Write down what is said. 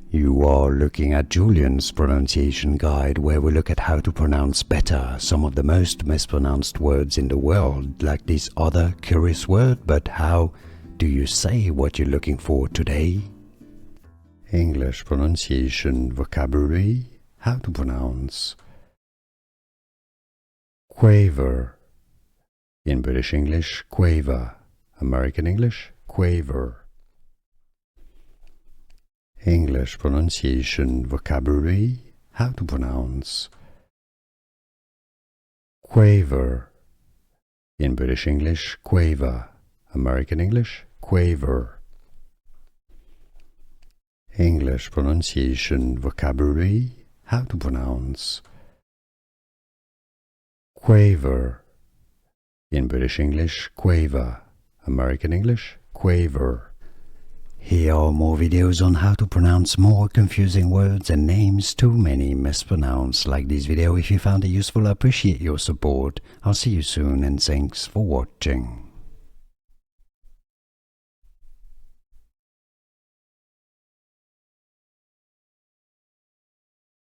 You are looking at Julian's pronunciation guide, where we look at how to pronounce better some of the most mispronounced words in the world, like this other curious word. But how do you say what you're looking for today? English pronunciation vocabulary, how to pronounce quaver. In British English, quaver. American English, quaver. English pronunciation vocabulary, how to pronounce quaver. In British English, quaver. American English, quaver. English pronunciation vocabulary, how to pronounce quaver. In British English, quaver. American English, quaver. Here are more videos on how to pronounce more confusing words and names too many mispronounced. Like this video if you found it useful. I appreciate your support. I'll see you soon and thanks for watching.